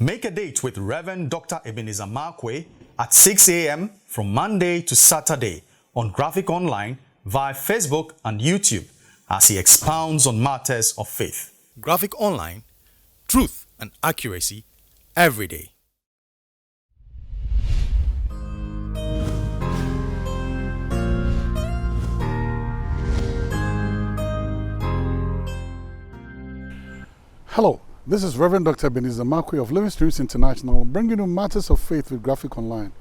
Make a date with Reverend Dr. Ebenezer Markwei at 6 a.m. from Monday to Saturday on Graphic Online via Facebook and YouTube as he expounds on matters of faith. Graphic Online, truth and accuracy every day. Hello, this is Reverend Dr. Ebenezer Markwei of Living Streams International, bringing you matters of faith with Graphic Online.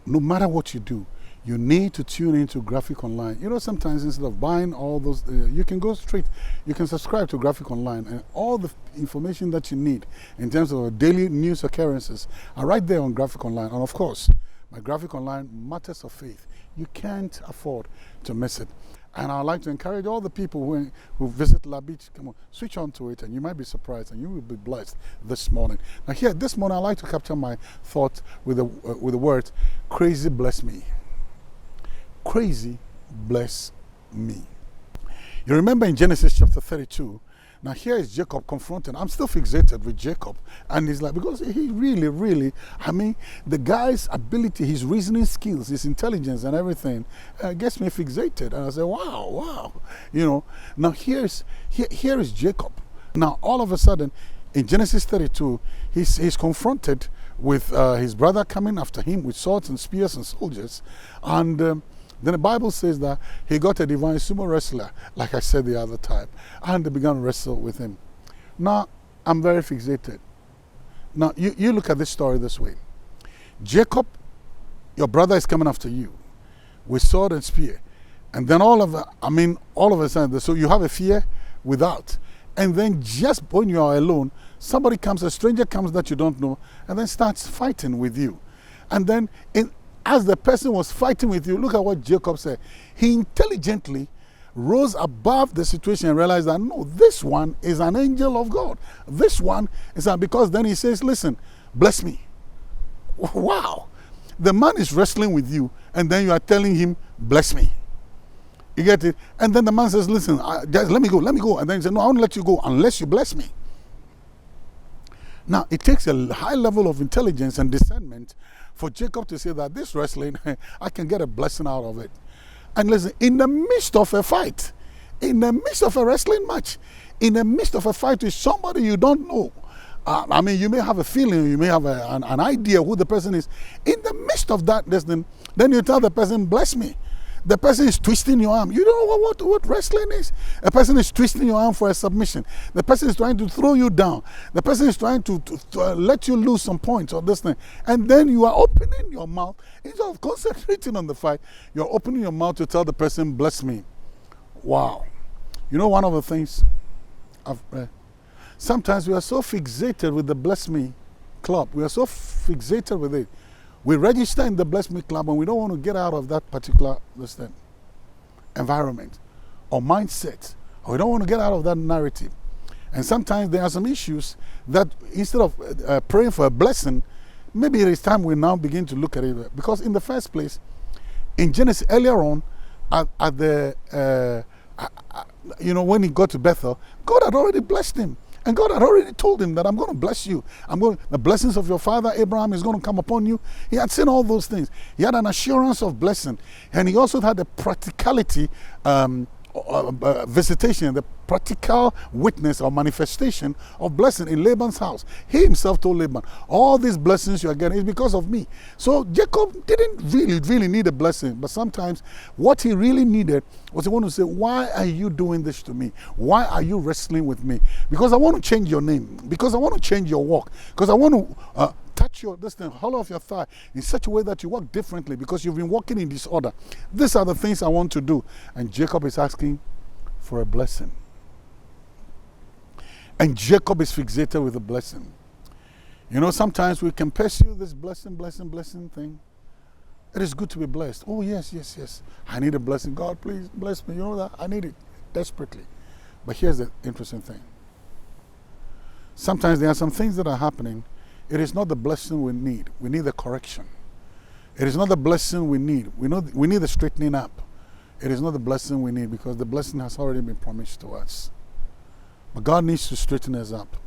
No matter what you do, you need to tune into Graphic Online. You know, sometimes instead of buying all those, you can go straight, you can subscribe to Graphic Online, and all the information that you need in terms of daily news occurrences are right there on Graphic Online. And of course, my Graphic Online Matters of Faith, you can't afford to miss it. And I'd like to encourage all the people who visit La Beach, come on, switch on to it, and you might be surprised, and you will be blessed this morning. Now here, this morning, I'd like to capture my thought with the word, crazy bless me. Crazy bless me. You remember in Genesis chapter 32, now here is Jacob confronted. I'm still fixated with Jacob. And he's like, because he really, I mean, the guy's ability, his reasoning skills, his intelligence and everything gets me fixated. And I say, wow. You know, now here is Jacob. Now all of a sudden, in Genesis 32, he's confronted with his brother coming after him with swords and spears and soldiers. And then the Bible says that he got a divine sumo wrestler, like I said the other time, and they began to wrestle with him. Now, I'm very fixated. Now, you look at this story this way. Jacob, your brother is coming after you with sword and spear. And then all of a sudden, so you have a fear without. And then just when you are alone, somebody comes, a stranger comes that you don't know, and then starts fighting with you. And then as the person was fighting with you, look at what Jacob said. He intelligently rose above the situation and realized that, no, this one is an angel of God. This one is because then he says, listen, bless me. Wow. The man is wrestling with you, and then you are telling him, bless me. You get it? And then the man says, listen, just let me go. And then he says, no, I won't let you go unless you bless me. Now, it takes a high level of intelligence and discernment for Jacob to say that this wrestling, I can get a blessing out of it. And listen, in the midst of a fight, in the midst of a wrestling match, in the midst of a fight with somebody you don't know, you may have a feeling, you may have an idea who the person is. In the midst of that, then you tell the person, bless me. The person is twisting your arm. You don't know what wrestling is. A person is twisting your arm for a submission. The person is trying to throw you down. The person is trying to let you lose some points or this thing. And then you are opening your mouth. Instead of concentrating on the fight, you're opening your mouth to tell the person, bless me. Wow. You know, one of the things I've read, sometimes we are so fixated with the bless me club. We are so fixated with it. We register in the Bless Me Club and we don't want to get out of that particular environment or mindset, or we don't want to get out of that narrative. And sometimes there are some issues that instead of praying for a blessing, maybe it is time we now begin to look at it. Because in the first place, in Genesis earlier on, when he got to Bethel, God had already blessed him. And God had already told him that I'm going to bless you. The blessings of your father Abraham is going to come upon you. He had seen all those things. He had an assurance of blessing. And he also had the practicality, visitation, the practical witness or manifestation of blessing in Laban's house. He himself told Laban, all these blessings you are getting is because of me. So Jacob didn't really need a blessing. But sometimes what he really needed was he wanted to say, why are you doing this to me? Why are you wrestling with me? Because I want to change your name. Because I want to change your walk. Because I want to touch hollow of your thigh in such a way that you walk differently because you've been walking in disorder. These are the things I want to do. And Jacob is asking for a blessing. And Jacob is fixated with a blessing. You know, sometimes we can pursue this blessing thing. It is good to be blessed. Oh, yes. I need a blessing. God, please bless me. You know that? I need it desperately. But here's the interesting thing. Sometimes there are some things that are happening. It is not the blessing we need. We need the correction. It is not the blessing we need. We need the straightening up. It is not the blessing we need because the blessing has already been promised to us. But God needs to straighten us up.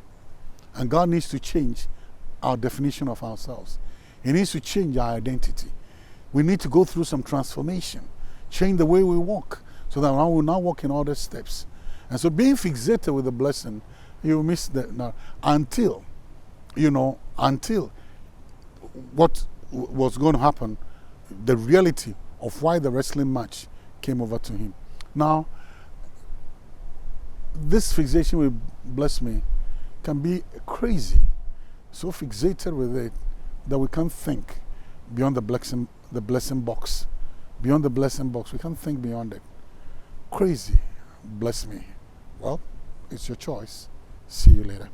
And God needs to change our definition of ourselves. He needs to change our identity. We need to go through some transformation, change the way we walk, so that now we'll now walk in other steps. And so being fixated with the blessing, you miss that now until what was going to happen, the reality of why the wrestling match came over to him. Now, this fixation with bless me can be crazy, so fixated with it that we can't think beyond the blessing box. Beyond the blessing box, we can't think beyond it. Crazy, bless me. Well, it's your choice. See you later.